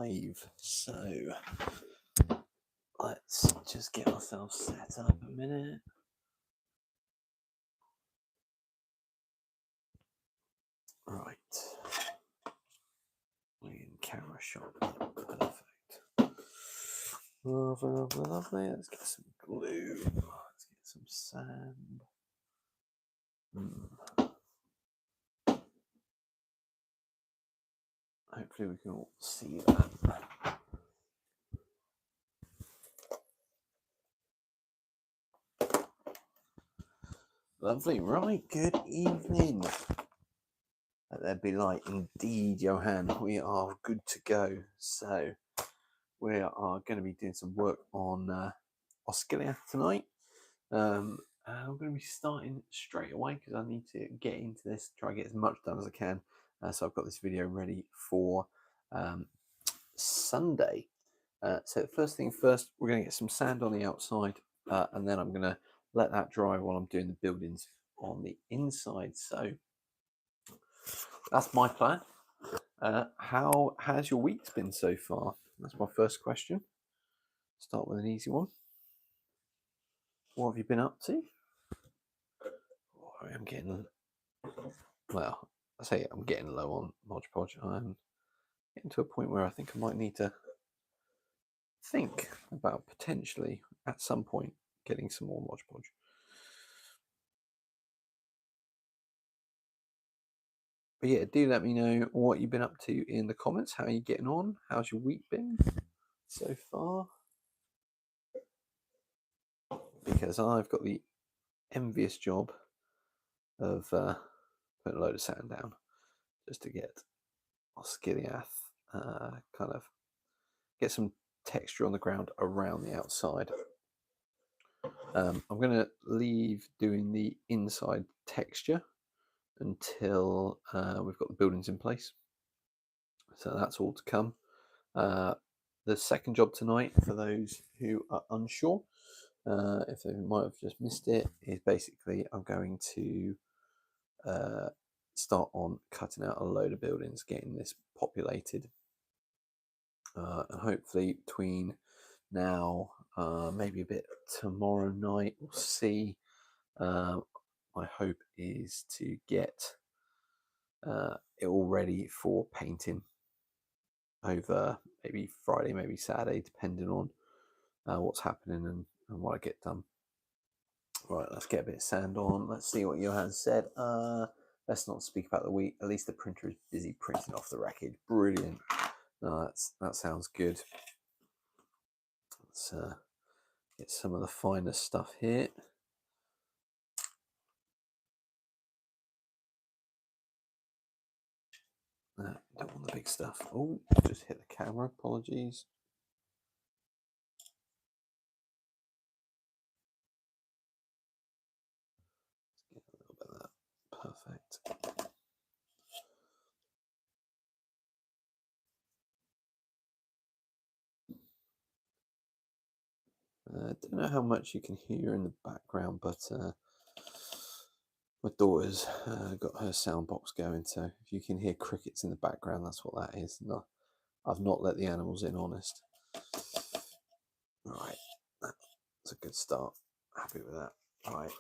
live. So let's just get ourselves set up a minute. Right. In camera shot. Perfect. Lovely, lovely, lovely. Let's get some glue. Let's get some sand. Hopefully we can all see that. Lovely. Right. Good evening. Let there be light. Indeed, Johan. We are good to go. So we are going to be doing some work on Osgiliath tonight. I'm going to be starting straight away because I need to get into this, try and get as much done as I can. So I've got this video ready for Sunday. So first thing first, we're going to get some sand on the outside, and then I'm going to let that dry while I'm doing the buildings on the inside. So that's my plan. How has your week been so far? That's my first question. Start with an easy one. What have you been up to? I'm getting, well, I say I'm getting low on Mod Podge. I'm getting to a point where I think I might need to think about potentially at some point getting some more Mod Podge. But yeah, do let me know what you've been up to in the comments. How are you getting on? How's your week been so far? Because I've got the envious job of putting a load of sand down just to get Osgiliath kind of get some texture on the ground around the outside. I'm going to leave doing the inside texture until we've got the buildings in place. So that's all to come. The second job tonight, for those who are unsure, if they might have just missed it, is basically I'm going to start on cutting out a load of buildings, getting this populated. And hopefully between now, maybe a bit tomorrow night, we'll see. My hope is to get it all ready for painting over maybe Friday, maybe Saturday, depending on what's happening and what I get done. Right, let's get a bit of sand on. Let's see what Johan said. Let's not speak about the week. At least the printer is busy printing off the wreckage. Brilliant. That sounds good. Let's get some of the finer stuff here. Don't want the big stuff. Oh, just hit the camera. Apologies. Let's get a little bit of that. Perfect. I don't know how much you can hear in the background, but my daughter's got her sound box going, so if you can hear crickets in the background, that's what that is. No, I've not let the animals in, honest. Right, that's a good start. Happy with that. Right,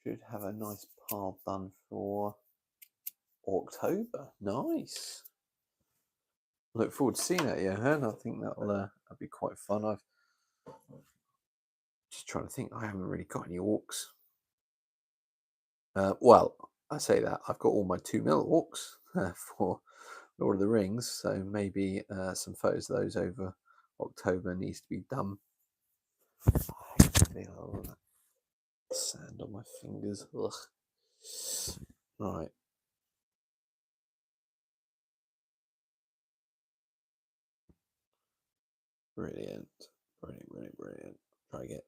should have a nice pile done for October. Nice. Look forward to seeing that, Johan. I think that'll be quite fun. I've just trying to think. I haven't really got any orcs. Well, I say that I've got all my 2mm orcs for Lord of the Rings, so maybe some photos of those over October needs to be done. I feel all that sand on my fingers. Ugh. Right. Brilliant. Brilliant. Try to get.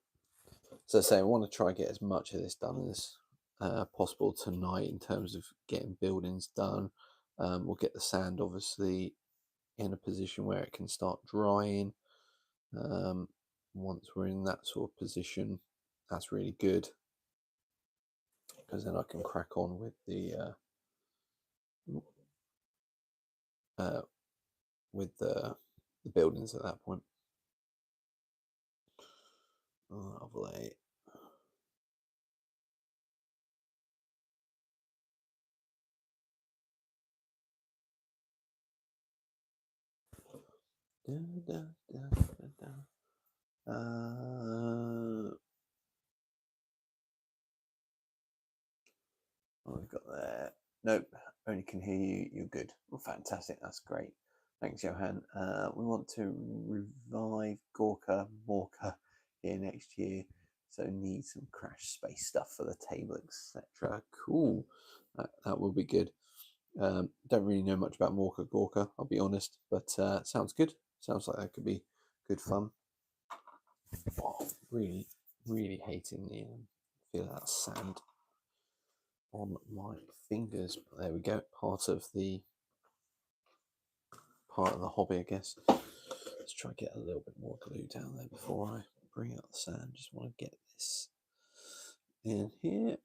So I say I want to try and get as much of this done as possible tonight in terms of getting buildings done. We'll get the sand obviously in a position where it can start drying. Once we're in that sort of position, that's really good, because then I can crack on with the with the buildings at that point. Lovely. What we've got there? Nope, only can hear you. You're good. Well, fantastic. That's great. Thanks, Johan. We want to revive Gorka Morka here next year, so need some crash space stuff for the table, etc. Cool. That will be good. Don't really know much about Morka Gorka, I'll be honest, but sounds good. Sounds like that could be good fun. Oh, really, really hating the feel that sand on my fingers. But there we go. Part of the hobby, I guess. Let's try and get a little bit more glue down there before I bring out the sand. Just want to get this in here.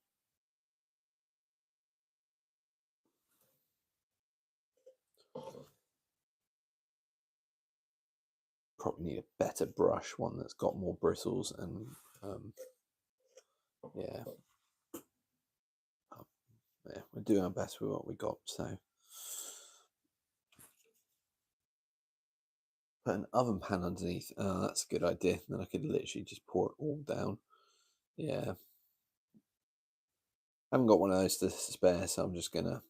Probably need a better brush, one that's got more bristles, and yeah. Yeah, we're doing our best with what we got. So put an oven pan underneath. That's a good idea. Then I could literally just pour it all down. Yeah. I haven't got one of those to spare, so I'm just gonna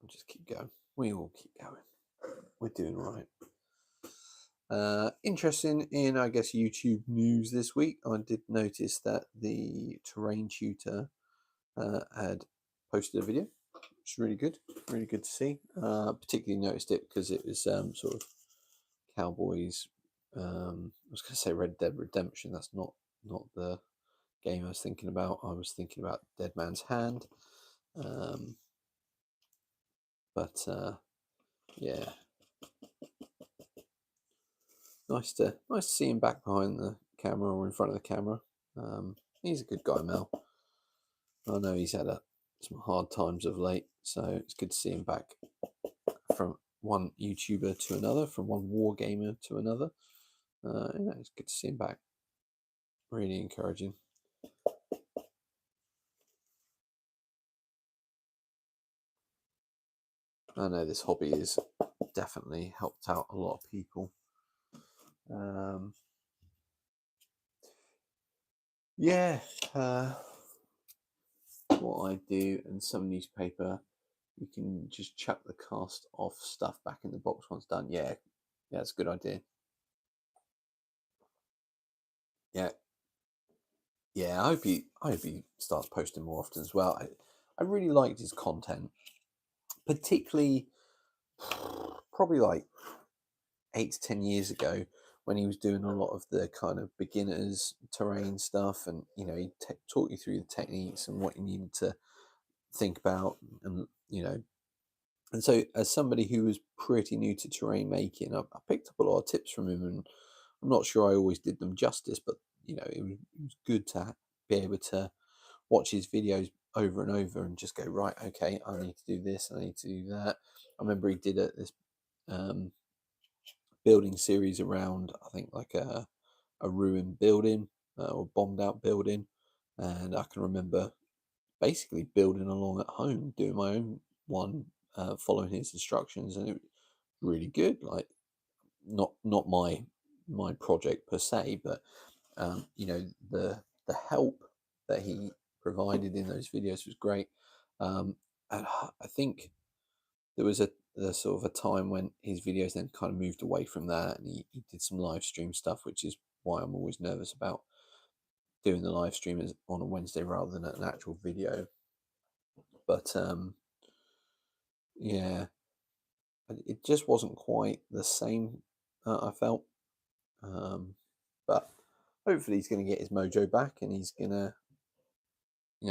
just keep going. We all keep going. We're doing all right. Interesting in, I guess, YouTube news this week. I did notice that the terrain tutor had posted a video, which is really good to see. Particularly noticed it because it was sort of Cowboys. I was going to say Red Dead Redemption. That's not the game I was thinking about. I was thinking about Dead Man's Hand. But yeah, nice to see him back behind the camera or in front of the camera. He's a good guy, Mel. I know he's had some hard times of late, so it's good to see him back from one YouTuber to another, from one wargamer to another. It's good to see him back. Really encouraging. I know this hobby has definitely helped out a lot of people. Yeah, what I do, and some newspaper, you can just chuck the cast off stuff back in the box once done. Yeah, it's a good idea. Yeah. I hope he starts posting more often as well. I really liked his content, particularly probably like 8 to 10 years ago, when he was doing a lot of the kind of beginners terrain stuff, and he taught you through the techniques and what you needed to think about, and and so as somebody who was pretty new to terrain making, I picked up a lot of tips from him, and I'm not sure I always did them justice, but it was good to be able to watch his videos over and over and just go, right, okay, I need to do this, I need to do that. I remember he did this building series around, I think, like a ruined building or bombed out building, and I can remember basically building along at home, doing my own one, following his instructions, and it was really good. Like, not my project per se, but the help that he provided in those videos was great. And I think there was a sort of a time when his videos then kind of moved away from that, and he did some live stream stuff, which is why I'm always nervous about doing the live stream on a Wednesday rather than an actual video. But yeah, it just wasn't quite the same, I felt. But hopefully he's going to get his mojo back, and he's going to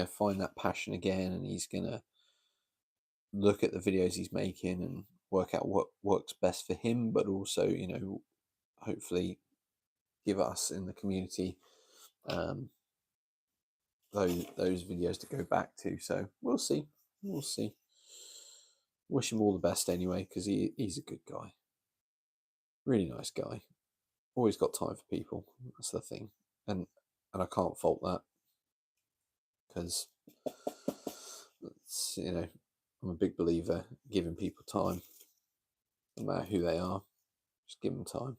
find that passion again, and he's going to look at the videos he's making and work out what works best for him, but also hopefully give us in the community those videos to go back to. So we'll see. wish him all the best anyway, because he's a good guy, really nice guy. Always got time for people. That's the thing, and I can't fault that, because I'm a big believer giving people time, no matter who they are. Just give them time.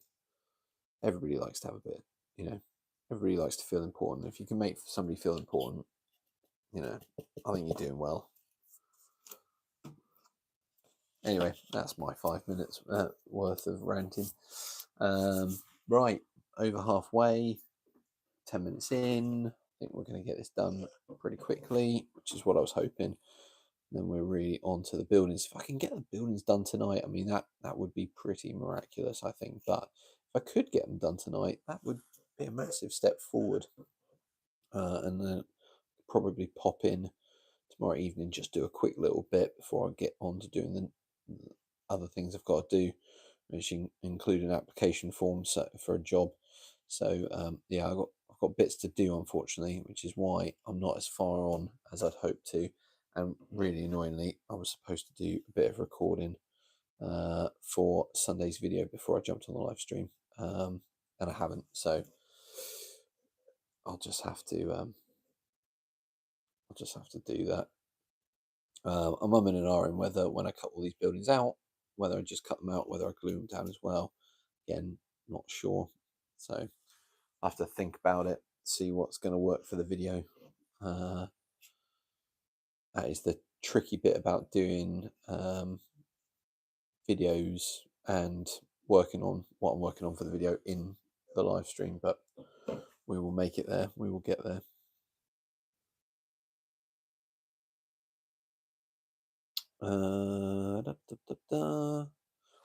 Everybody likes to have a bit, everybody likes to feel important. If you can make somebody feel important, I think you're doing well. Anyway, that's my 5 minutes worth of ranting. Right, over halfway, 10 minutes in. I think we're going to get this done pretty quickly, which is what I was hoping. Then we're really on to the buildings. If I can get the buildings done tonight, I mean, that would be pretty miraculous, I think. But if I could get them done tonight, that would be a massive step forward. And then probably pop in tomorrow evening, just do a quick little bit before I get on to doing the other things I've got to do, which include an application form for a job. So yeah, I've got bits to do, unfortunately, which is why I'm not as far on as I'd hoped to. And really annoyingly, I was supposed to do a bit of recording for Sunday's video before I jumped on the live stream, and I haven't. So I'll just have to do that. I'm umming and ahhing whether, when I cut all these buildings out, whether I just cut them out, whether I glue them down as well. Again, not sure. So I have to think about it, see what's going to work for the video. That is the tricky bit about doing videos and working on what I'm working on for the video in the live stream, but we will make it there. We will get there.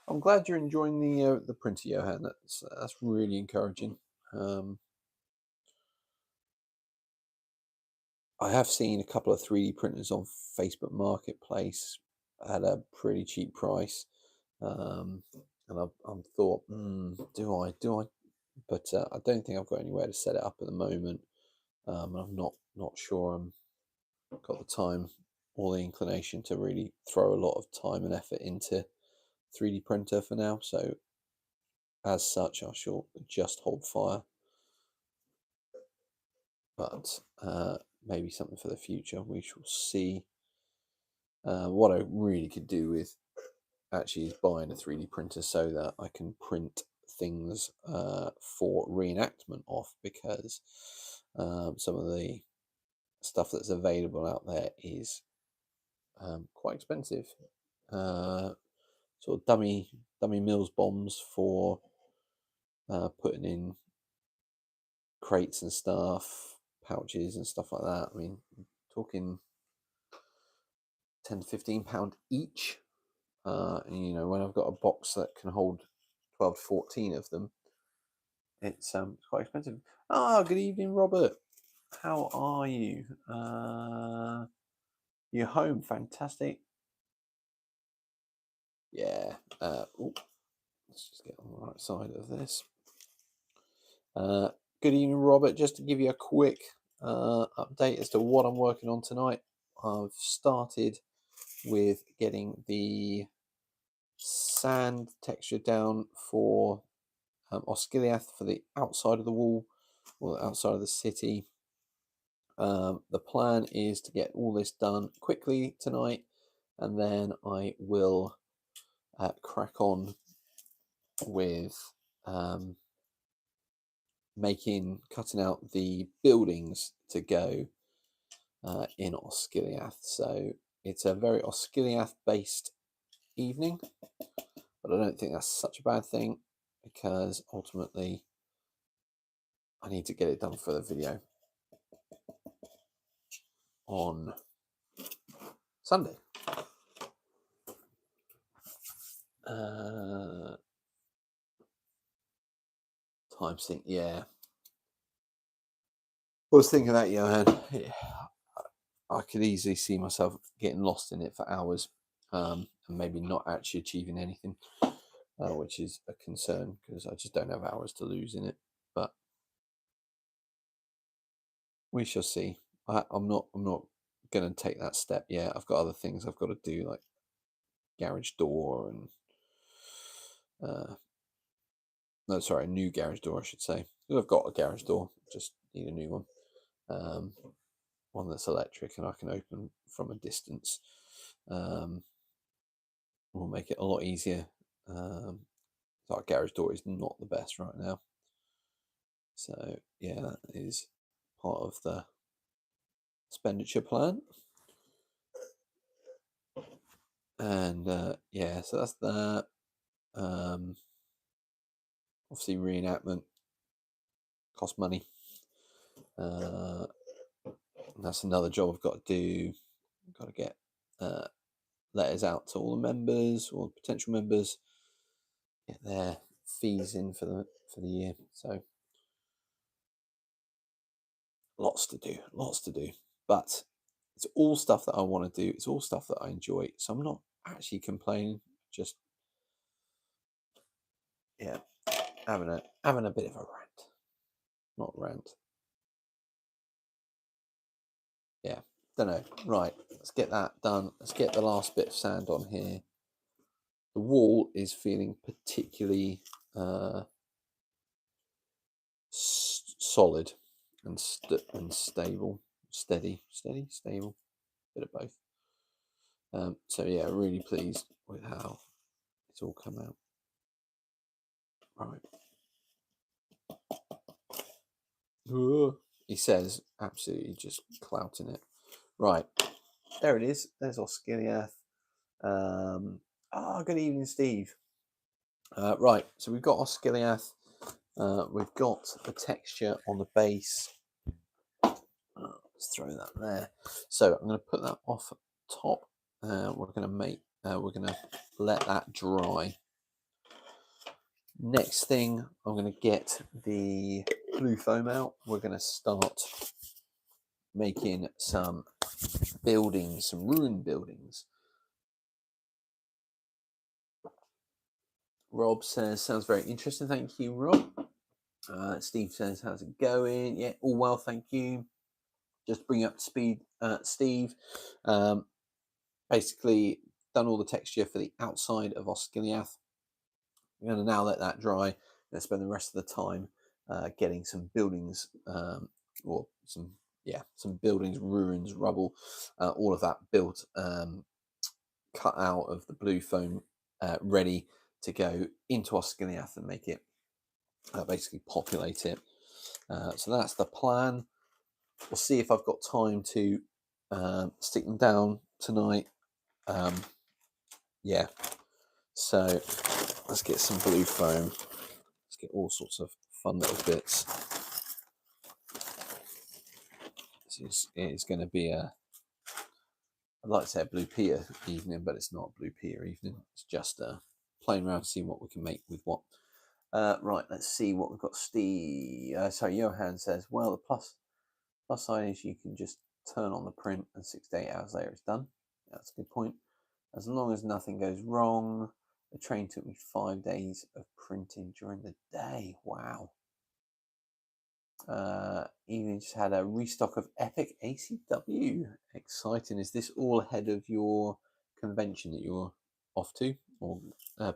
I'm glad you're enjoying the printer, Johan. That's really encouraging. I have seen a couple of 3D printers on Facebook Marketplace at a pretty cheap price, and I've thought, do I? But I don't think I've got anywhere to set it up at the moment. I'm not sure I've got the time or the inclination to really throw a lot of time and effort into 3D printer for now. So as such, I shall just hold fire. But maybe something for the future. We shall see. What I really could do with actually is buying a 3D printer so that I can print things for reenactment off, because some of the stuff that's available out there is quite expensive. Sort of dummy Mills bombs for putting in crates and stuff, pouches and stuff like that. I mean, talking £10 to £15 each. And when I've got a box that can hold 12 to 14 of them, it's quite expensive. Good evening, Robert. How are you? You're home, fantastic. Yeah. Let's just get on the right side of this. Good evening, Robert. Just to give you a quick update as to what I'm working on tonight. I've started with getting the sand texture down for Osgiliath for the outside of the wall, or the outside of the city. The plan is to get all this done quickly tonight, and then I will crack on with cutting out the buildings to go in Osgiliath. So it's a very Osgiliath based evening, but I don't think that's such a bad thing, because ultimately I need to get it done for the video on Sunday. Time sync, yeah. I was thinking that, Johan. Yeah, I could easily see myself getting lost in it for hours, and maybe not actually achieving anything, which is a concern, because I just don't have hours to lose in it. But we shall see. I'm not going to take that step yet. I've got other things I've got to do, like garage door and no, sorry, a new garage door, I should say. I've got a garage door, just need a new one. One that's electric and I can open from a distance. Will make it a lot easier. So our garage door is not the best right now. So yeah, that is part of the expenditure plan. And yeah, so that's that. Obviously reenactment costs money. That's another job I've got to do. I've got to get letters out to all the members or potential members, get their fees in for the year. So lots to do. But it's all stuff that I want to do. It's all stuff that I enjoy. So I'm not actually complaining. Just yeah, having a bit of a rant. Not rant. Yeah, don't know. Right, let's get that done. Let's get the last bit of sand on here. The wall is feeling particularly solid and stable, steady, stable, bit of both. So yeah, really pleased with how it's all come out. Right. He says, absolutely just clouting it. Right, there it is. There's Osgiliath. Good evening, Steve. Right, so we've got Osgiliath. We've got the texture on the base. Let's throw that there. So I'm going to put that off top. We're going to let that dry. Next thing, I'm going to get the blue foam out. We're going to start making some buildings, some ruined buildings. Rob says, sounds very interesting. Thank you, Rob. Steve says, how's it going? Yeah, all well, thank you. Just bring you up to speed, Steve. Basically, done all the texture for the outside of Osgiliath. I'm going to now let that dry and spend the rest of the time getting some buildings or some buildings, ruins, rubble, all of that built, cut out of the blue foam, ready to go into Osgiliath and make it basically populate it. So that's the plan. We'll see if I've got time to stick them down tonight. Yeah, so let's get some blue foam. Let's get all sorts of fun little bits. It's going to be I'd like to say a blue pear evening, but it's not a blue pear evening. It's just playing around, seeing what we can make with what. Right, let's see what we've got. Steve, Johan says, well, the plus side is you can just turn on the print and 6 to 8 hours later it's done. That's a good point. As long as nothing goes wrong. The train took me 5 days of printing during the day. Wow. Even just had a restock of Epic ACW. Exciting. Is this all ahead of your convention that you're off to or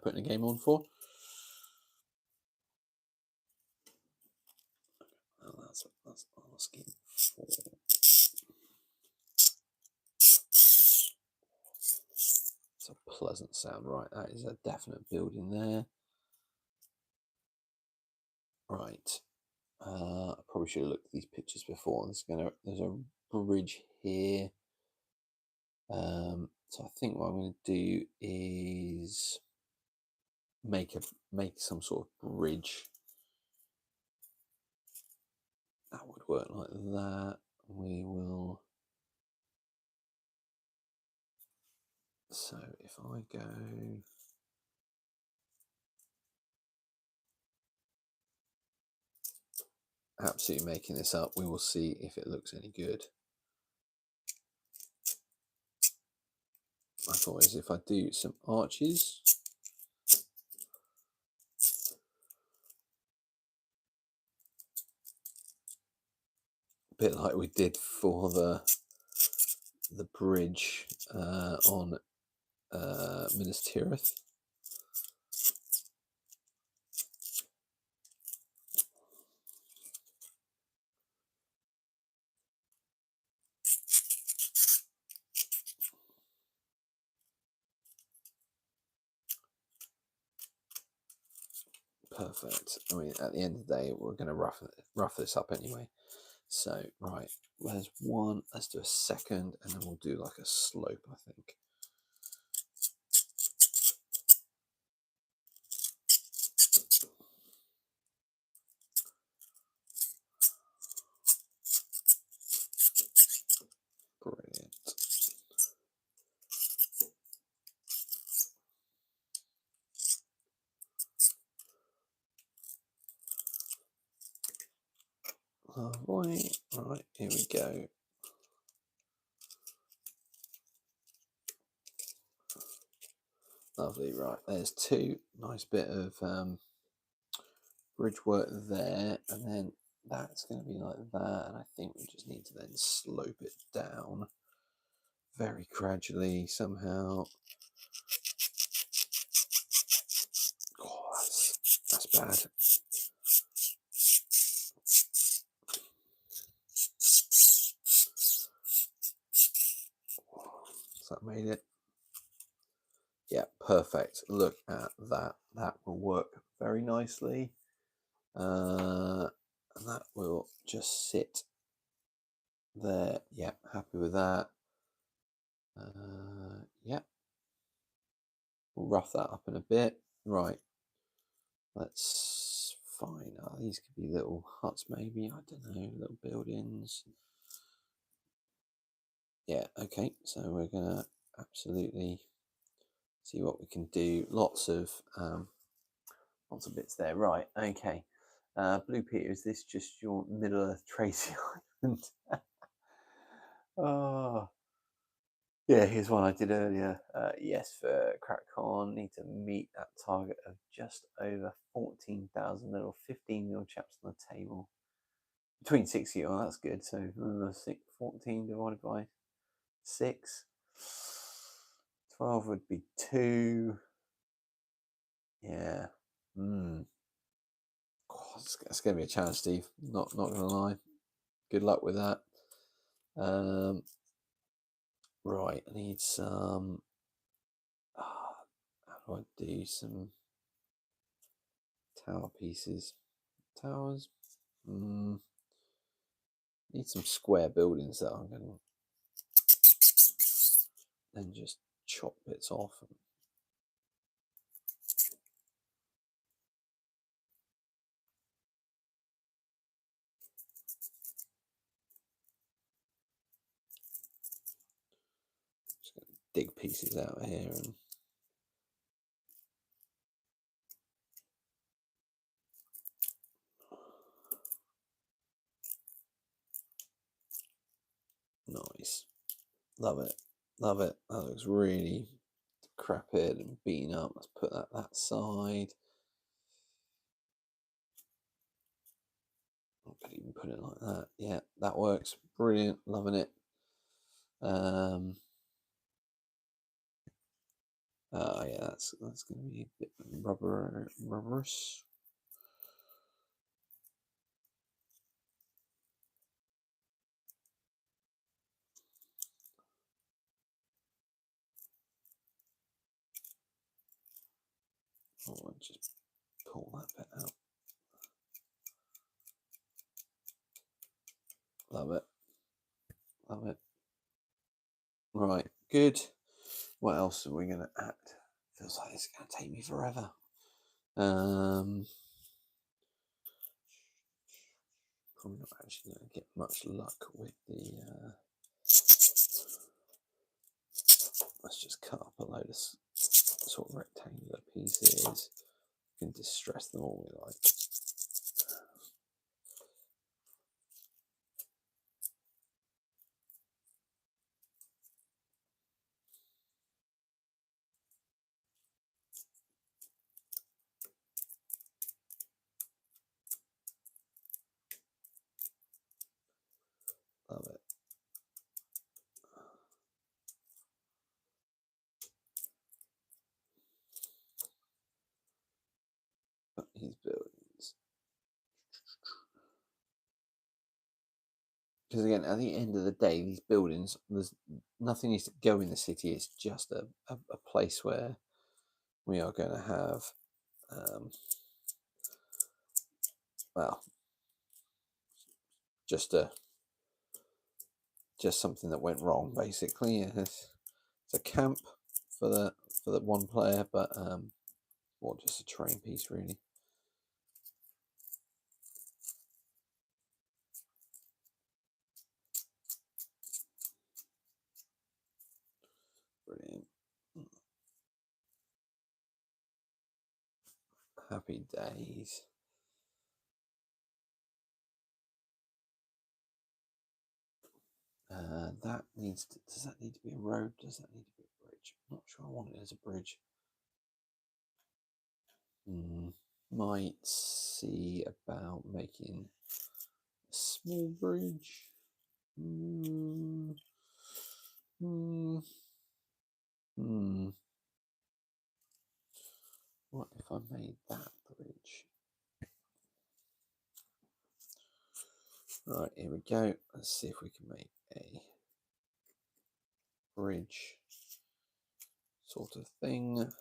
putting a game on for? Oh, that's asking for. It's a pleasant sound, right? That is a definite building there. Right. I probably should have looked at these pictures before. There's a bridge here. So I think what I'm going to do is make some sort of bridge. That would work like that. We will. So if I go. Absolutely making this up. We will see if it looks any good. My thought is if I do some arches. A bit like we did for the bridge on Minas Tirith. Perfect. I mean, at the end of the day, we're going to rough this up anyway. So, right, there's one. Let's do a second, and then we'll do like a slope, I think. Brilliant. Lovely. Right, here we go. Lovely. Right, there's two. Nice bit of bridge work there, and then that's going to be like that. And I think we just need to then slope it down very gradually somehow. Oh, that's bad. So that made it. Yeah, perfect. Look at that. That will work very nicely. And that will just sit there. Yeah, happy with that. Yeah. We'll rough that up in a bit. Right. Let's find out. These could be little huts, maybe. I don't know. Little buildings. Yeah, okay. So we're going to absolutely see what we can do. Lots of bits there. Right, okay. Blue Peter, is this just your Middle Earth Tracy Island? Oh, yeah, here's one I did earlier. Yes, for CrackCon, need to meet that target of just over 14,000 little 15 mil chaps on the table. Between 60, oh, that's good. So 14 divided by 6. 12 would be 2. Yeah. Oh, it's going to be a challenge, Steve. Not going to lie. Good luck with that. Right, I need some. How do I do some tower pieces? Towers. Need some square buildings that I'm going to then just chop bits off. Just going to dig pieces out here and. Nice. Love it. Love it. That looks really decrepit and beaten up. Let's put that side. I could even put it like that. Yeah, that works. Brilliant. Loving it. Yeah, that's going to be a bit rubberous. I'll just pull that bit out. Love it. Love it. Right, good. What else are we going to add? Feels like it's going to take me forever. Probably not actually going to get much luck with the. Let's just cut up a load of sort of rectangular pieces. We can distress them all we like. Love it. because again, at the end of the day, these buildings, there's nothing needs to go in the city. It's just a place where we are going to have, well, just something that went wrong, basically. It's a camp for the one player, but or just a terrain piece, really. Brilliant. Happy days. That needs to, does that need to be a road? Does that need to be a bridge? I'm not sure I want it as a bridge. Might see about making a small bridge. What if I made that bridge? Right, here we go. Let's see if we can make a bridge sort of thing. Not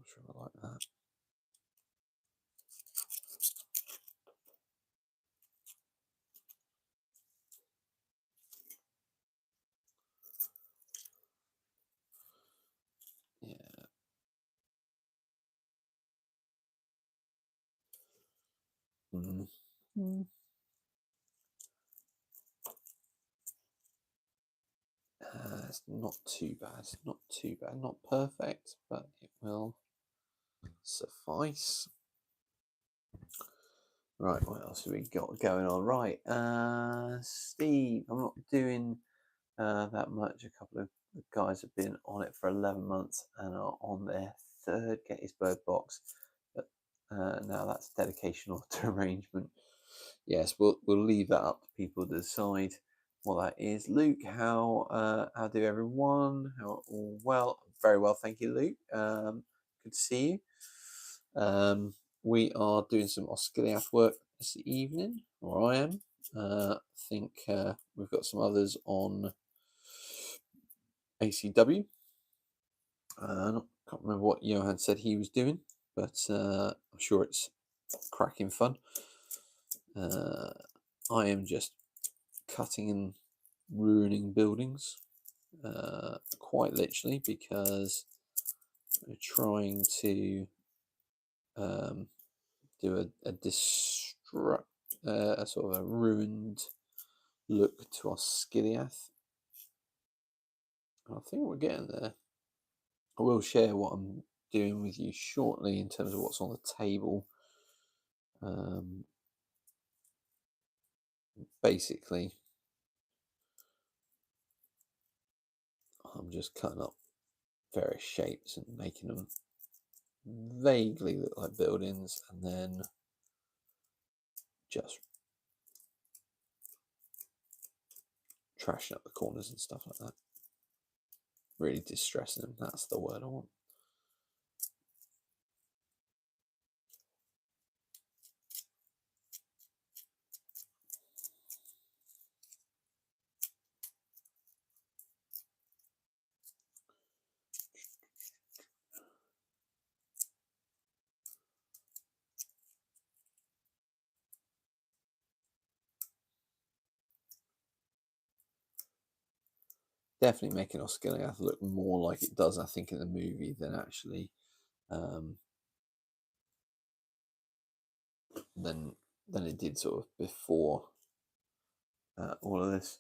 sure I like that. Yeah. It's not too bad. Not too bad. Not perfect, but it will suffice. Right, what else have we got going on? Right, Steve, I'm not doing that much. A couple of guys have been on it for 11 months and are on their third Gettysburg box, but now that's dedication or derangement. Yes, we'll leave that up to people to decide what that is. Luke, how do everyone? How all well? Very well, thank you, Luke. Good to see you. We are doing some Osgiliath work this evening, or I am. I think we've got some others on ACW. I can't remember what Johan said he was doing, but I'm sure it's cracking fun. I am just cutting and ruining buildings, quite literally, because we're trying to do a sort of a ruined look to Osgiliath. I think we're getting there. I will share what I'm doing with you shortly in terms of what's on the table. Basically, I'm just cutting up various shapes and making them vaguely look like buildings, and then just trashing up the corners and stuff like that. Really distressing them, that's the word I want. Definitely making Osgiliath look more like it does, I think, in the movie than actually than it did sort of before all of this.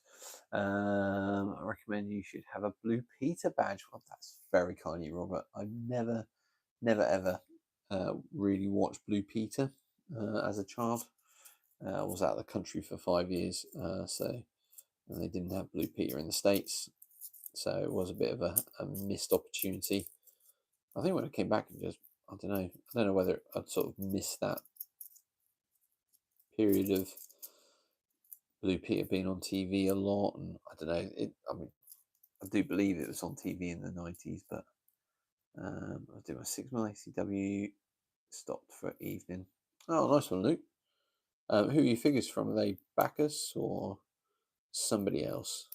I recommend you should have a Blue Peter badge. Well, that's very kind of you, Robert. I've never ever really watched Blue Peter as a child. I was out of the country for 5 years, so and they didn't have Blue Peter in the States, so it was a bit of a missed opportunity. I think when I came back and just, I don't know whether I'd sort of missed that period of Blue Peter being on TV a lot, and I don't know. I mean, I do believe it was on TV in the 90s, but I'll do my 6mm ACW, stopped for evening. Oh, nice one, Luke. Who are your figures from? Are they Bacchus or somebody else?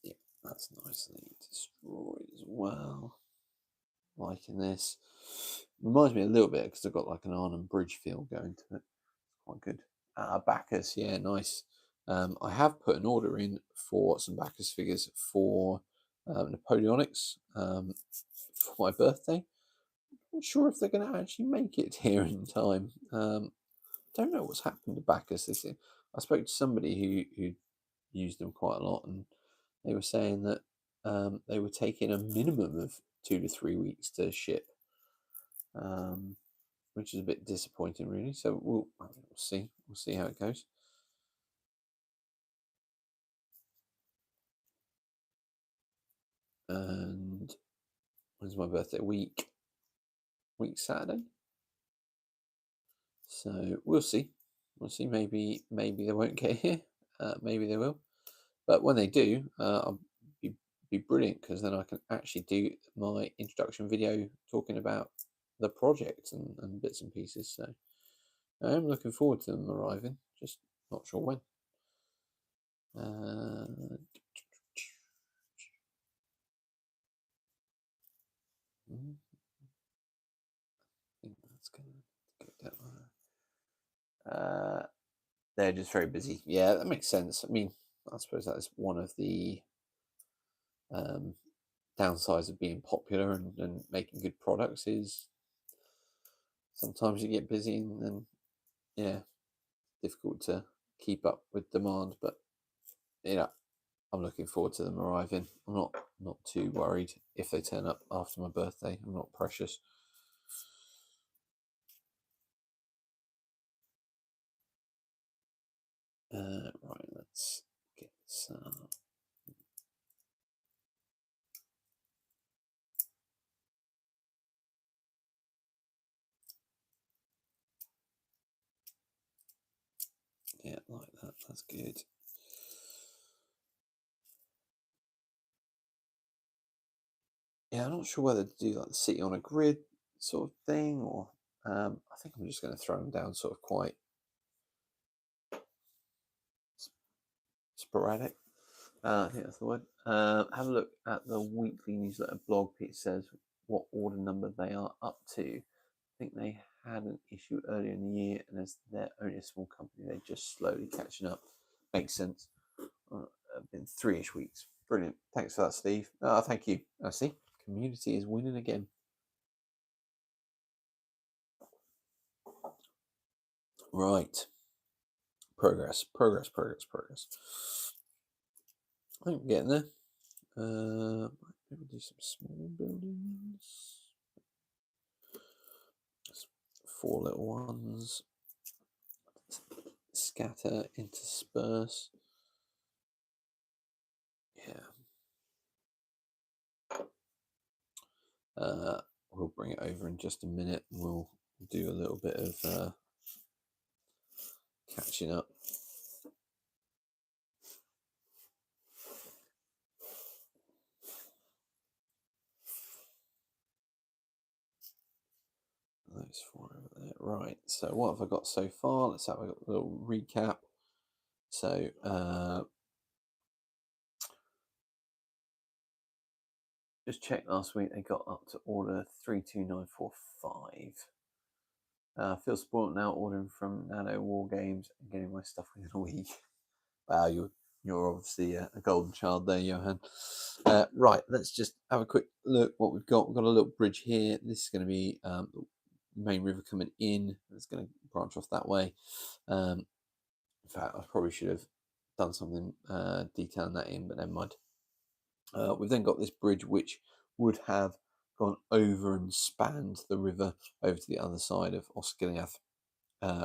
Yeah, that's nicely destroyed as well. Liking this. Reminds me a little bit because I've got like an Arnhem Bridge feel going to it. Quite good. Bacchus, yeah, nice. I have put an order in for some Bacchus figures for Napoleonics for my birthday. Not sure if they're going to actually make it here in time. Don't know what's happened to Bacchus this year. I spoke to somebody who used them quite a lot, and they were saying that they were taking a minimum of 2 to 3 weeks to ship, which is a bit disappointing, really. So we'll see. We'll see how it goes. And when's my birthday? Week Saturday. So we'll see. We'll see. Maybe they won't get here. Maybe they will. But when they do, I'll be brilliant because then I can actually do my introduction video talking about the project and bits and pieces. So I am looking forward to them arriving. Just not sure when. I think that's going to go down. They're just very busy. Yeah, that makes sense. I mean, I suppose that is one of the downsides of being popular and making good products is sometimes you get busy and then, yeah, difficult to keep up with demand. But, I'm looking forward to them arriving. I'm not too worried if they turn up after my birthday. I'm not precious. Right, let's get some. Yeah, like that. That's good. Yeah, I'm not sure whether to do like the city on a grid sort of thing, or I think I'm just going to throw them down sort of quite sporadic. I think that's the word. Have a look at the weekly newsletter blog. Pete says what order number they are up to. I think they had an issue earlier in the year, and as they're only a small company, they're just slowly catching up. Makes sense. Been 3-ish weeks. Brilliant. Thanks for that, Steve. Thank you. I see. Community is winning again. Right. Progress. I think we're getting there. Maybe do some small buildings. 4 little ones. Scatter, intersperse. Yeah. We'll bring it over in just a minute. We'll do a little bit of catching up. Those 4 over there. Right. So what have I got so far? Let's have a little recap. So just checked last week. They got up to order 32945. Feel spoiled now ordering from Nano War Games and getting my stuff within a week. Wow, you're obviously a golden child there, Johan. Right, let's just have a quick look what we've got. We've got a little bridge here. This is going to be the main river coming in. It's going to branch off that way. In fact, I probably should have done something detailing that in, but never mind. We've then got this bridge which would have gone over and spanned the river over to the other side of Osgiliath.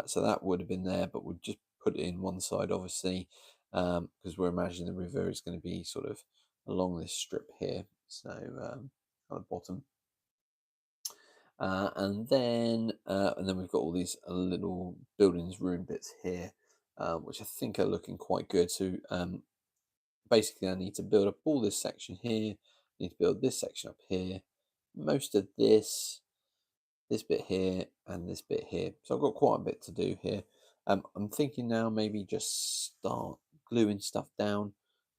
So that would have been there, but we'd just put it in one side, obviously, because we're imagining the river is going to be sort of along this strip here. So on the bottom. and then we've got all these little buildings room bits here, which I think are looking quite good. So basically I need to build up all this section here, need to build this section up here, most of this bit here, and this bit here. So I've got quite a bit to do here. I'm thinking now maybe just start gluing stuff down,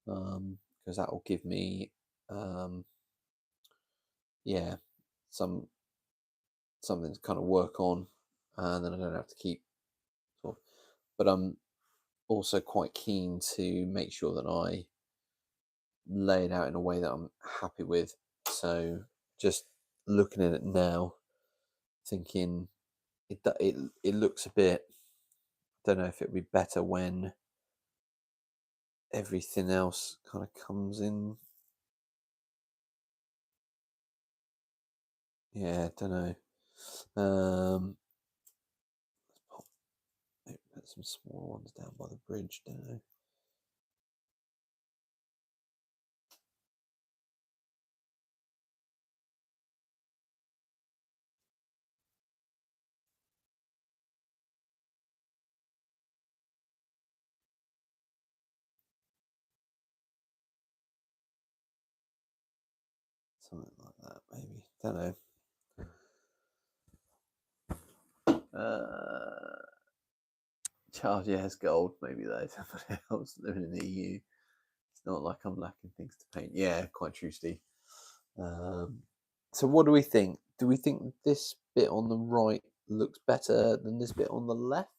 because that will give me yeah, something to kind of work on, and then I don't have to keep sort of, but I'm also quite keen to make sure that I lay it out in a way that I'm happy with. So just looking at it now, thinking it looks a bit, don't know if it'd be better when everything else kind of comes in. Yeah, don't know. Put some smaller ones down by the bridge, don't know. Something like that, maybe. Don't know. Charles, yeah, it's gold. Maybe there's somebody else living in the EU. It's not like I'm lacking things to paint. Yeah, quite true, Steve. So what do we think? Do we think this bit on the right looks better than this bit on the left?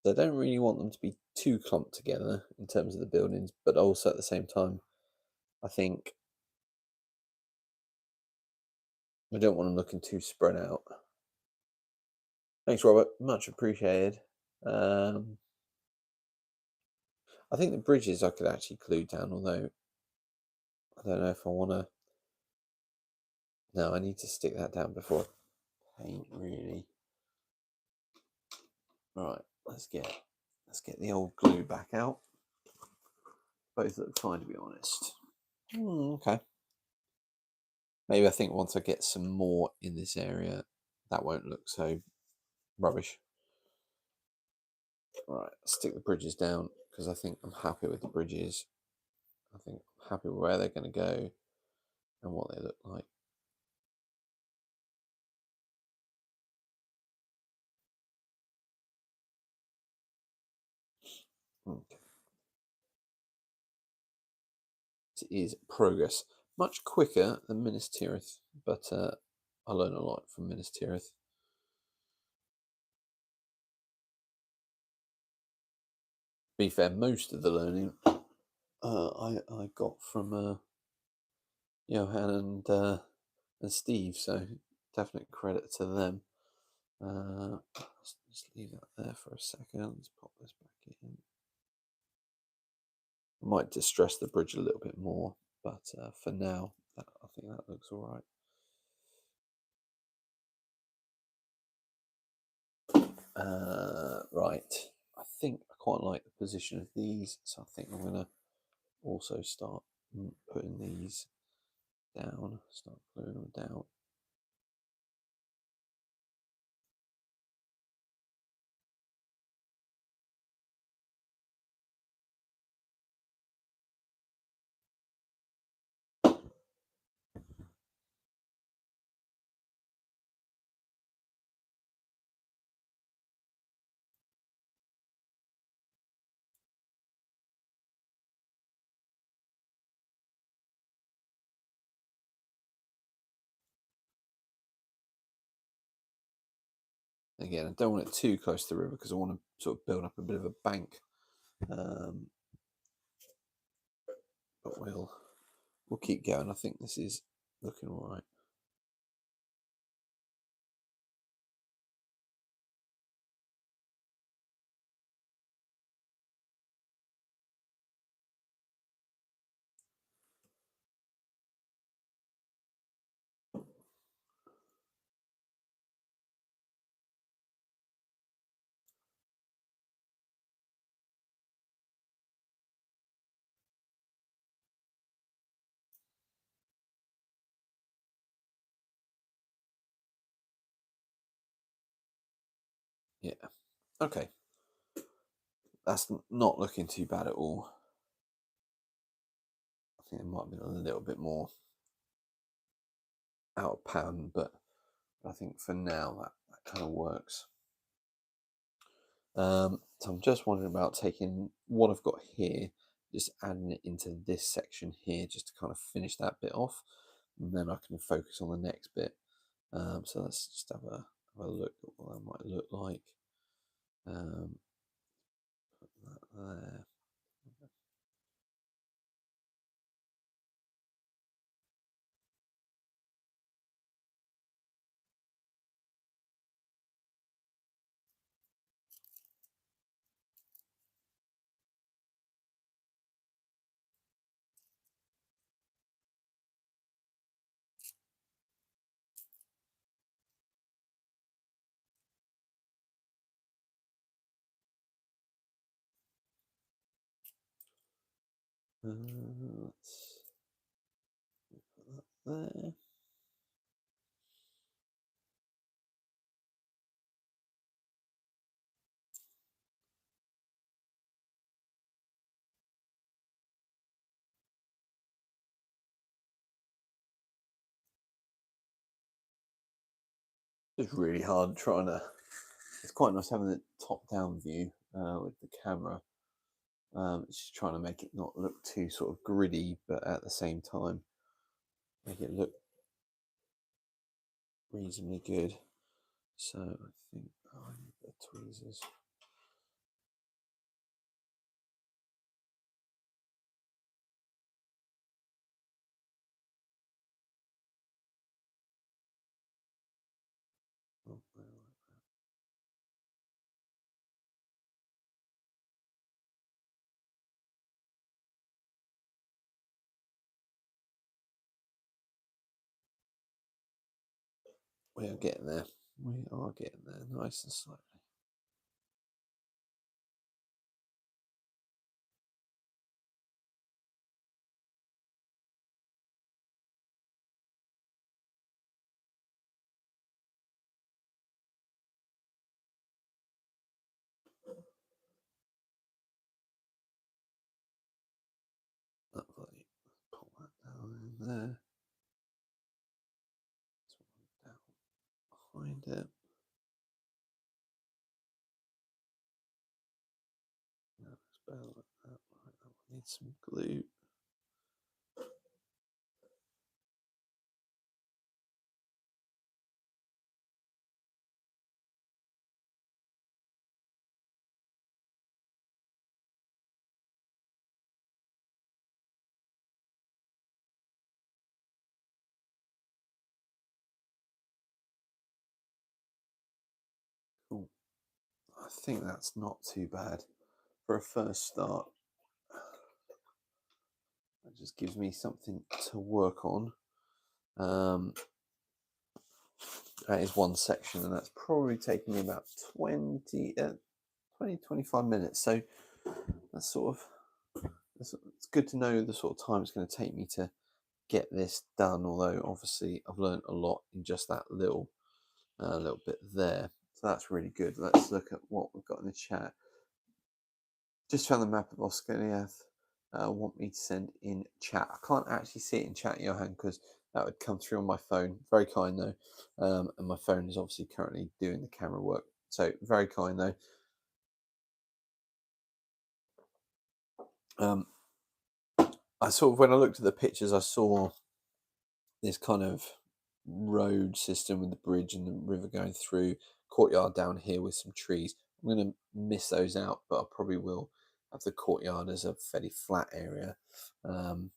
I don't really want them to be too clumped together in terms of the buildings, but also at the same time, I think I don't want them looking too spread out. Thanks, Robert. Much appreciated. I think the bridges I could actually glue down, although I don't know if I want to. No, I need to stick that down before I paint, really. Right, let's get the old glue back out. Both look fine, to be honest. Okay. Maybe I think once I get some more in this area, that won't look so rubbish. Right, stick the bridges down because I think I'm happy with the bridges. I think I'm happy with where they're going to go and what they look like. Okay. It is progress. Much quicker than Minas Tirith, but I learn a lot from Minas Tirith. Be fair, most of the learning I got from Johan and Steve, so definite credit to them. Let's just leave that there for a second. Let's pop this back in. I might distress the bridge a little bit more, but for now, I think that looks all right. Right, I think I quite like the position of these, so I think I'm going to also start putting these down, start gluing them down. Again, I don't want it too close to the river because I want to sort of build up a bit of a bank. But we'll keep going. I think this is looking all right. Yeah. Okay. That's not looking too bad at all. I think it might have been a little bit more out of pattern, but I think for now that kind of works. So I'm just wondering about taking what I've got here, just adding it into this section here, just to kind of finish that bit off, and then I can focus on the next bit. So let's just have a look at what that might look like. Put that there. Let's put that there. It's really hard trying to. It's quite nice having the top-down view with the camera. It's just trying to make it not look too sort of gritty, but at the same time make it look reasonably good. So I think I need the tweezers. Oh, we are getting there. We are getting there, nice and slowly. Lovely. Pull that down in there. Down behind it. No, it's better like that. Right, that one needs some glue. Cool. I think that's not too bad for a first start. That just gives me something to work on. That is one section, and that's probably taking me about 20, 25 minutes. So that's sort of, it's good to know the sort of time it's going to take me to get this done. Although obviously I've learned a lot in just that little bit there. So that's really good. Let's look at what we've got in the chat. Just found the map of Osgiliath. Want me to send in chat? I can't actually see it in chat, Johan, because that would come through on my phone. Very kind though, and my phone is obviously currently doing the camera work. So very kind though. I sort of, when I looked at the pictures, I saw this kind of road system with the bridge and the river going through, courtyard down here with some trees. I'm going to miss those out, but I probably will have the courtyard as a fairly flat area. And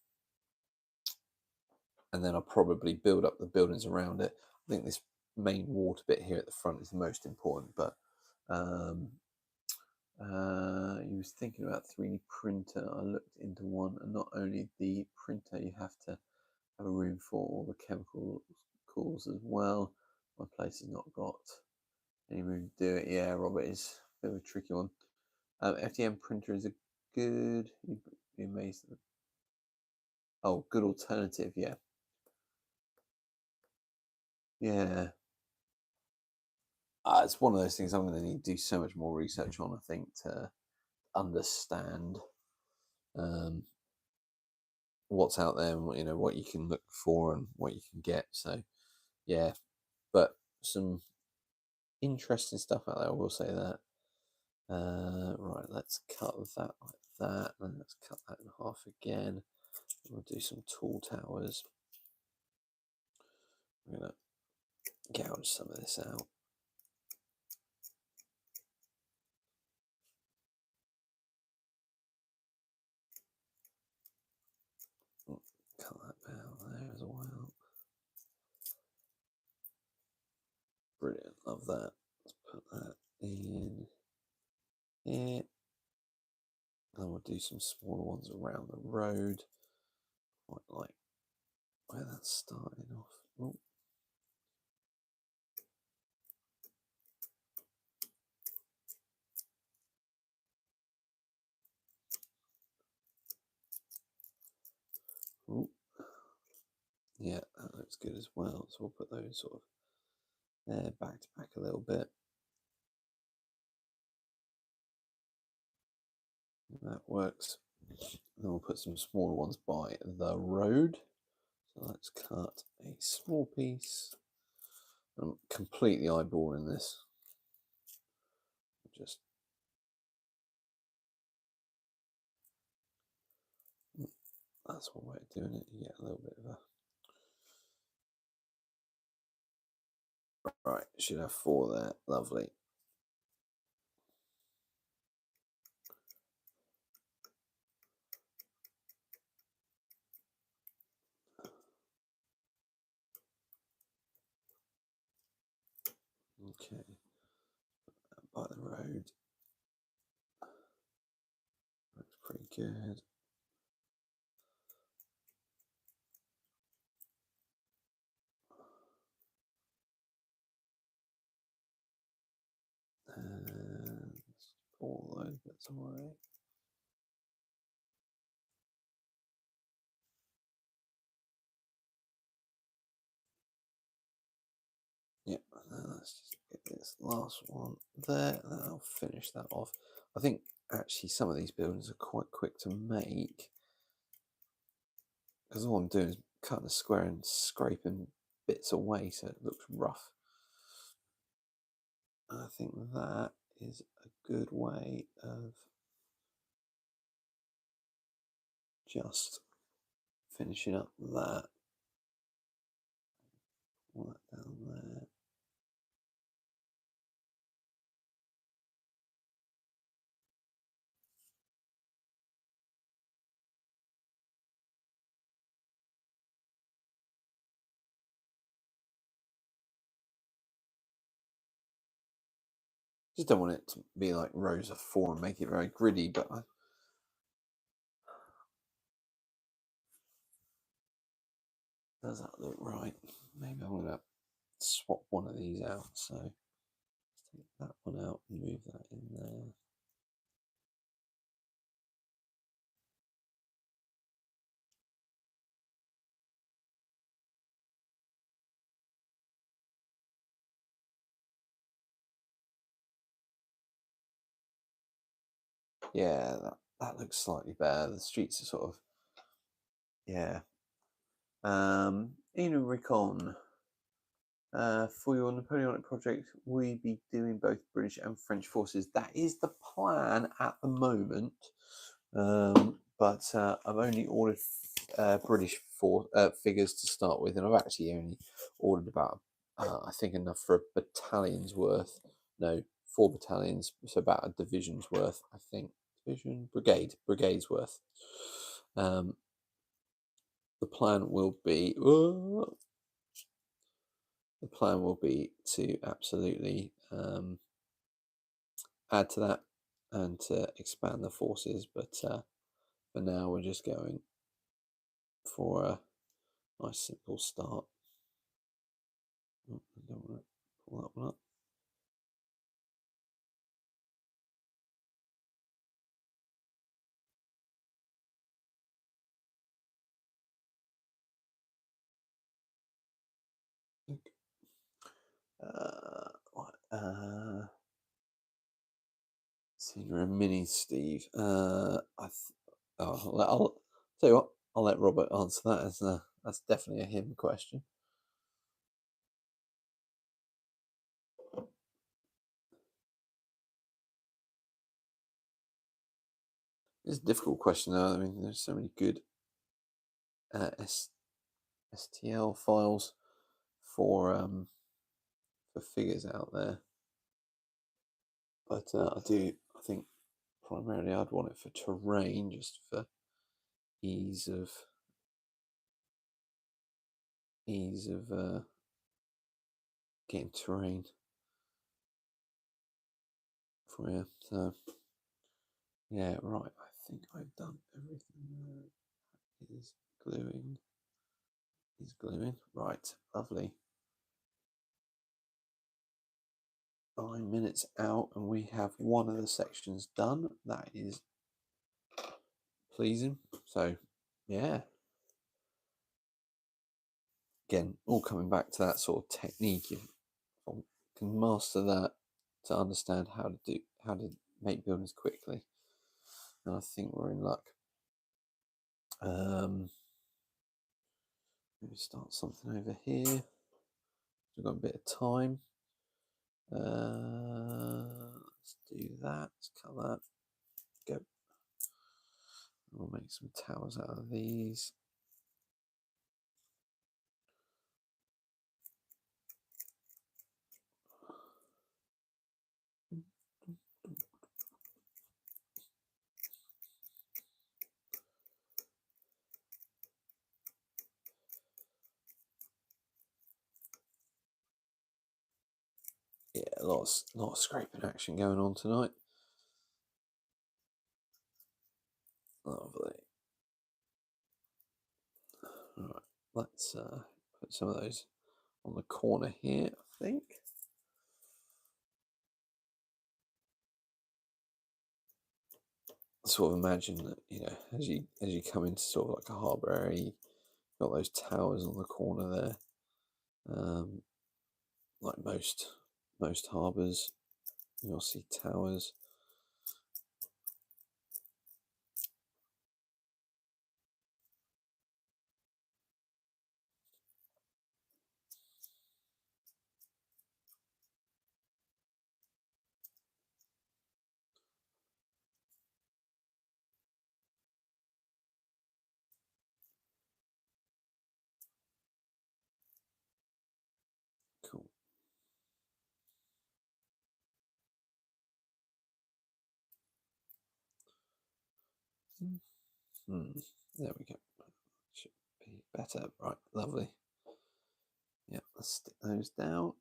then I'll probably build up the buildings around it. I think this main water bit here at the front is the most important, but he was thinking about 3D printer. I looked into one, and not only the printer, you have to have a room for all the chemical cools as well. My place has not got any room to do it. Yeah, Robert, is a bit of a tricky one. FDM printer is a good, you'd be amazed. Oh, good alternative, yeah. Yeah. it's one of those things I'm going to need to do so much more research on, I think, to understand what's out there and what you can look for and what you can get. So yeah, but some interesting stuff out there, I will say that. Right, let's cut that like that, and let's cut that in half again. We'll do some tall towers. I'm gonna gouge some of this out. Cut that out there as well. Brilliant, love that. Let's put that in here. And we'll do some smaller ones around the road. Quite like where that's starting off. Oh. Ooh. Yeah, that looks good as well. So we'll put those sort of there, back to back a little bit. That works. Then we'll put some smaller ones by the road. So let's cut a small piece. I'm completely eyeballing this. Just that's one way of doing it. You get a little bit of a right. Should have 4 there. Lovely. Okay. By the road. Looks pretty good. And pull those bits away. Yep, let's just get this last one there, and then I'll finish that off. I think actually some of these buildings are quite quick to make because all I'm doing is cutting a square and scraping bits away so it looks rough. I think that is a good way of just finishing up that. Pull that down there. Just don't want it to be like rows of 4 and make it very gritty, but does that look right? Maybe I'm gonna swap one of these out. So let's take that one out and move that in there. Yeah, that looks slightly better. The streets are sort of, yeah. Inu Recon, for your Napoleonic project, will you be doing both British and French forces? That is the plan at the moment, but I've only ordered British figures to start with, and I've actually only ordered about, I think, enough for a battalion's worth. No, 4 battalions, so about a division's worth, I think. Brigade's worth. The plan will be to absolutely add to that and to expand the forces, but for now we're just going for a nice simple start. Oh, I don't want to pull that one up. Right, Senior and mini Steve. I'll tell you what. I'll let Robert answer that. As that's definitely a him question. It's a difficult question though. I mean, there's so many good STL files for figures out there, but I think primarily I'd want it for terrain, just for ease of getting terrain for you. So yeah, right. I think I've done everything. Is gluing. He's gluing. Right, lovely. 9 minutes out, and we have one of the sections done. That is pleasing. So yeah, again, all coming back to that sort of technique. If I can master that to understand how to make buildings quickly, and I think we're in luck. Maybe start something over here. We've got a bit of time. Let's do that. Let's cut that. Go. We'll make some towers out of these. Yeah, a lot of scraping action going on tonight. Lovely. All right, let's put some of those on the corner here, I think. Sort of imagine that, you know, as you come into sort of like a harbour area, you've got those towers on the corner there. Like most harbours, you'll see towers. Cool. There we go. Should be better. Right, lovely. Yeah, let's stick those down.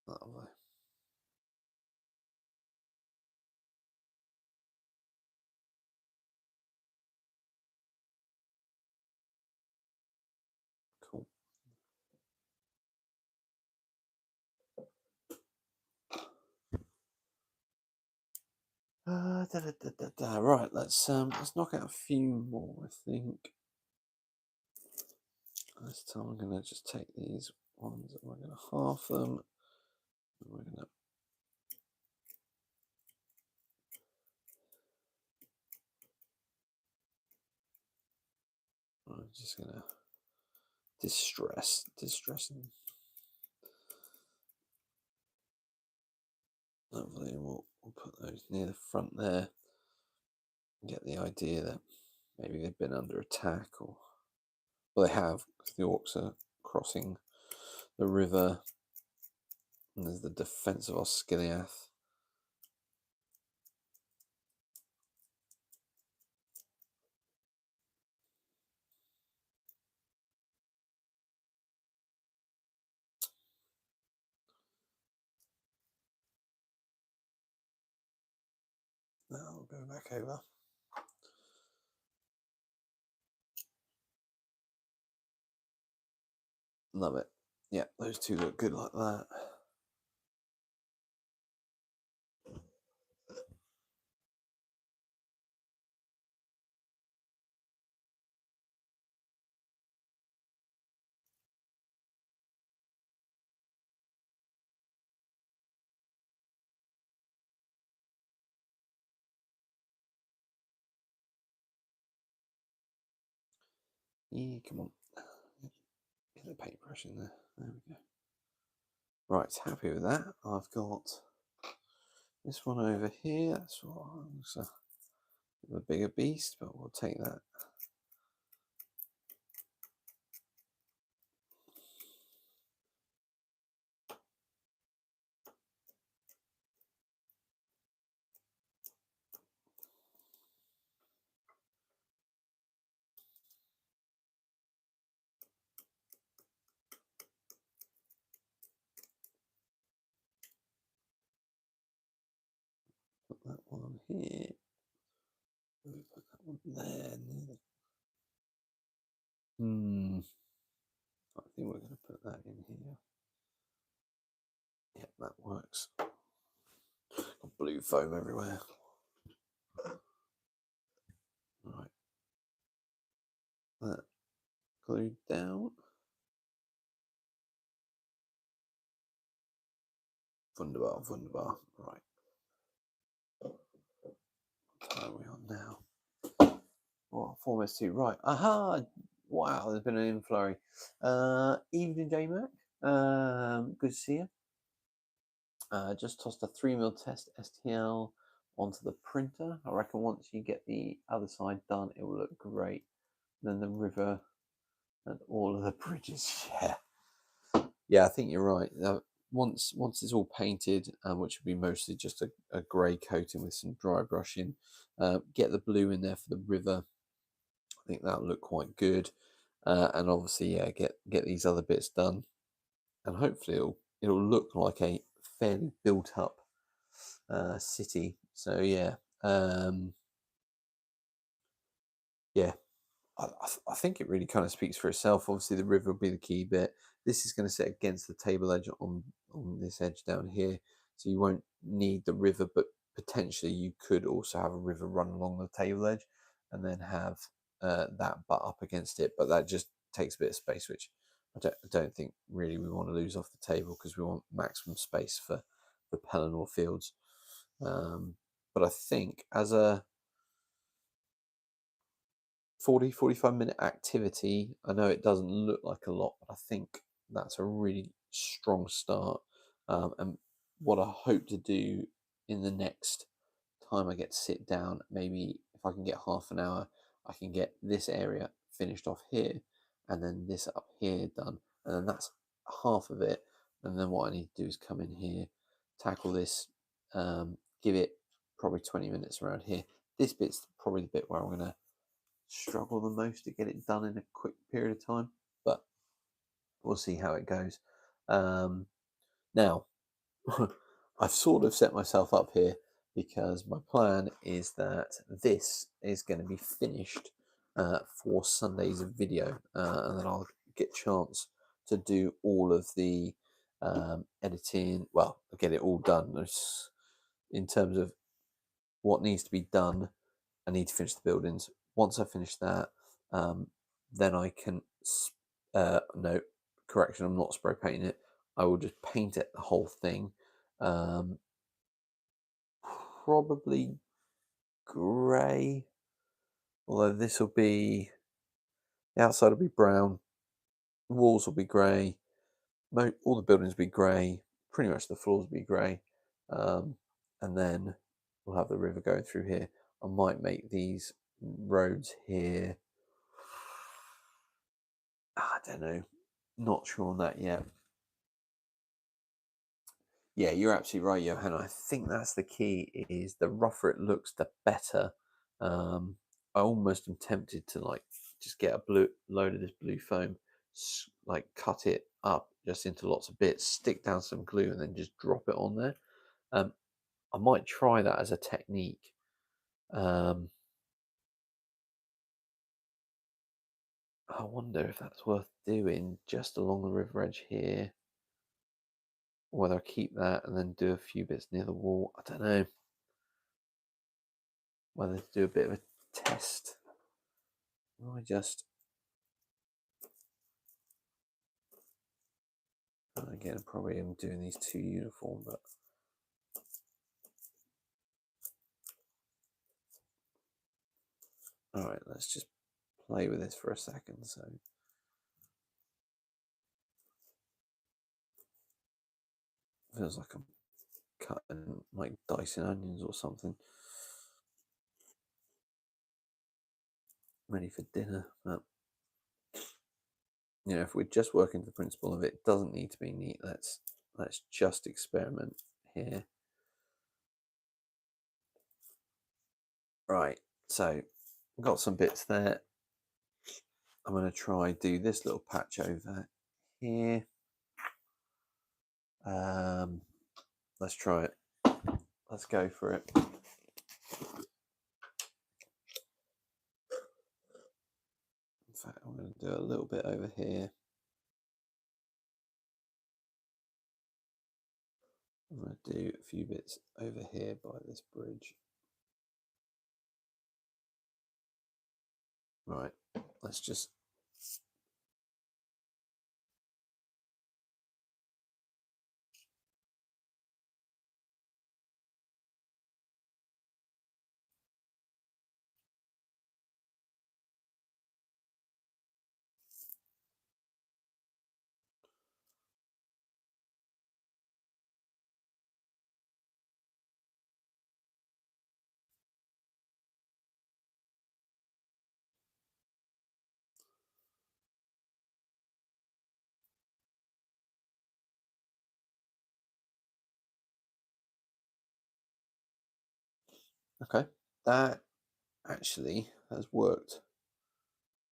Lovely. Cool. Right, let's knock out a few more, I think. This time I'm gonna just take these ones and we're gonna half them. And I'm just gonna distress them. Lovely, and we'll put those near the front there. Get the idea that maybe they've been under attack, or well, they have, because the orcs are crossing the river, and there's the defense of Osgiliath. Now I'll go back over. Love it. Yeah, those two look good like that. Yeah, come on. Get the paintbrush in there. There we go. Right, happy with that. I've got this one over here. That's what a bigger beast, but we'll take that. Put that one here. Put that one there. I think we're going to put that in here. Yeah, that works. Got blue foam everywhere. Right. That glued down. Wunderbar, wunderbar. Right. What time are we on now? Oh, 4:02. Right. Aha! Wow, there's been an influrry. Evening, J Mac. Good to see you. Just tossed a 3mm test STL onto the printer. I reckon once you get the other side done, it will look great. Then the river and all of the bridges. Yeah, I think you're right. Once it's all painted, which will be mostly just a grey coating with some dry brushing, get the blue in there for the river. I think that'll look quite good. And obviously, yeah, get these other bits done, and hopefully it'll look like a fairly built up city. So yeah, yeah, I think it really kind of speaks for itself. Obviously, the river will be the key bit. This is going to sit against the table edge on this edge down here, so you won't need the river, but potentially you could also have a river run along the table edge, and then have that butt up against it. But that just takes a bit of space, which I don't think really we want to lose off the table, because we want maximum space for Pelennor Fields. But I think as a 45 minute activity, I know it doesn't look like a lot, but I think that's a really strong start. And what I hope to do in the next time I get to sit down, maybe if I can get half an hour, I can get this area finished off here, and then this up here done, and then that's half of it. And then what I need to do is come in here, tackle this, give it probably 20 minutes around here. This bit's probably the bit where I'm going to struggle the most to get it done in a quick period of time, but we'll see how it goes. Now, I've sort of set myself up here, because my plan is that this is going to be finished for Sunday's video, and then I'll get a chance to do all of the editing. Well, I'll get it all done. In terms of what needs to be done, I need to finish the buildings. Once I finish that, then I can, no, correction, I'm not spray painting it. I will just paint it, the whole thing. Probably grey, although this will be, the outside will be brown, the walls will be grey, all the buildings will be grey, pretty much the floors will be grey, and then we'll have the river going through here. I might make these roads here, I don't know, not sure on that yet. Yeah, you're absolutely right, Johan. I think that's the key, is the rougher it looks, the better. I almost am tempted to just get a load of this blue foam, cut it up just into lots of bits, stick down some glue, and then just drop it on there. I might try that as a technique. I wonder if that's worth doing just along the river edge here. Whether I keep that and then do a few bits near the wall. I don't know. Whether to do a bit of a test. I just... Again, probably am doing these too uniform, but... Alright, let's just play with this for a second. So feels like I'm cutting, like dicing onions or something. Ready for dinner. But, you know, if we're just working to the principle of it doesn't need to be neat, let's just experiment here. Right, so got some bits there. I'm going to try do this little patch over here. Let's try it. Let's go for it. In fact, I'm going to do a little bit over here. I'm going to do a few bits over here by this bridge. Right, let's just... Okay, that actually has worked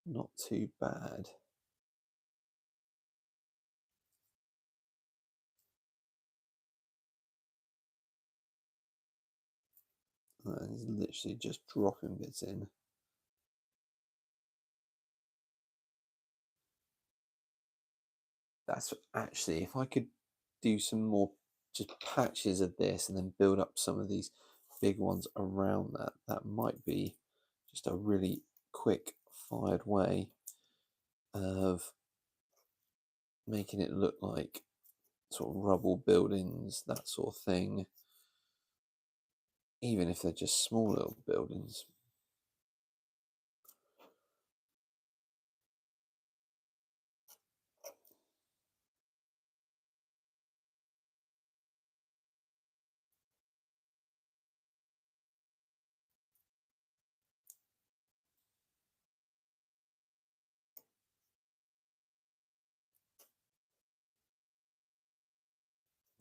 not too bad. It's literally just dropping bits in. That's actually, if I could do some more just patches of this and then build up some of these big ones around that, that might be just a really quick fired way of making it look like sort of rubble buildings, that sort of thing, even if they're just small little buildings.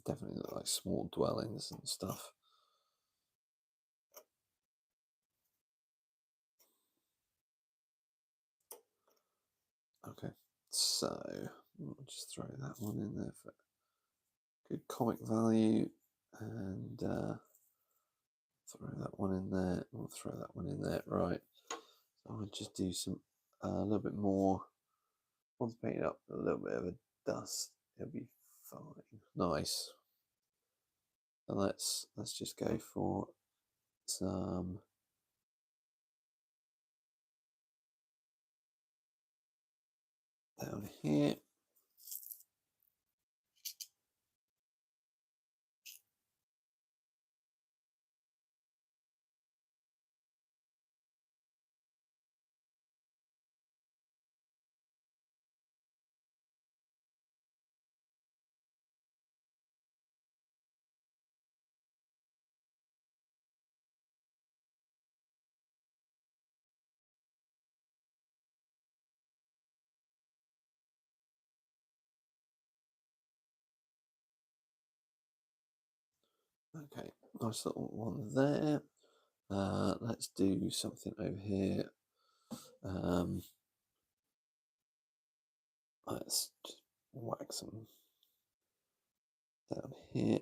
Definitely look like small dwellings and stuff. Okay, so I'll just throw that one in there for good comic value, and throw that one in there. We'll throw that one in there. Right. So I'll just do some a little bit more. Once painted up, a little bit of a dust. It'll be fine. Nice. And let's just go for some down here. Okay, nice little one there. Let's do something over here. Let's just whack some down here.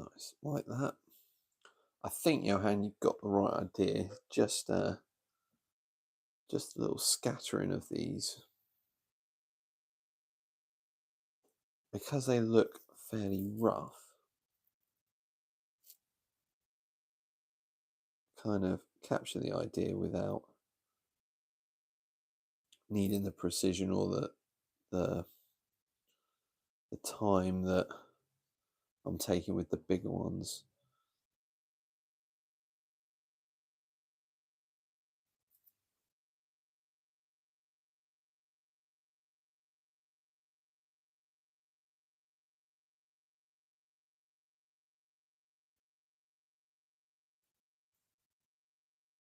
Nice, like that. I think, Johan, you've got the right idea. Just a little scattering of these, because they look fairly rough. Kind of capture the idea without needing the precision or the time that I'm taking with the bigger ones.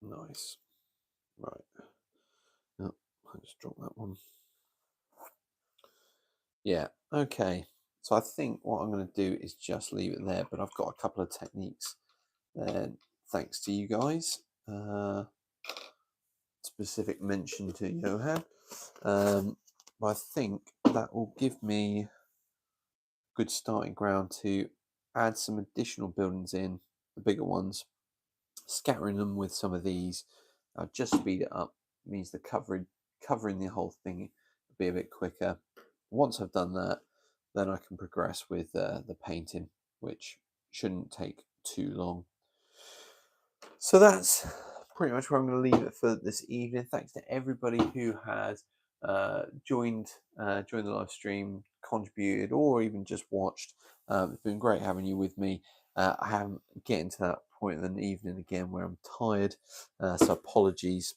Nice. Right. Oh, I just dropped that one. Yeah. Okay. So I think what I'm going to do is just leave it there, but I've got a couple of techniques then, thanks to you guys. Specific mention to Johan. But I think that will give me a good starting ground to add some additional buildings in, the bigger ones, scattering them with some of these. I'll just speed it up. It means the covering the whole thing will be a bit quicker. Once I've done that, then I can progress with the painting, which shouldn't take too long. So that's pretty much where I'm going to leave it for this evening. Thanks to everybody who has joined the live stream, contributed, or even just watched. It's been great having you with me. I am getting to that point in the evening again where I'm tired, so apologies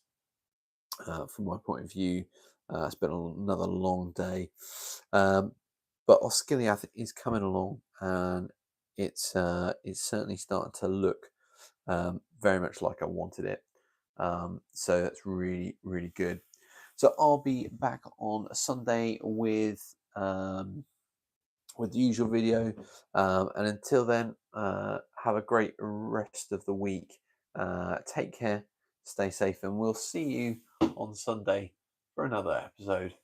from my point of view. It's been another long day, but Osgiliath is coming along, and it's certainly starting to look very much like I wanted it. So that's really, really good. So I'll be back on Sunday with the usual video. And until then, have a great rest of the week. Take care, stay safe, and we'll see you on Sunday for another episode.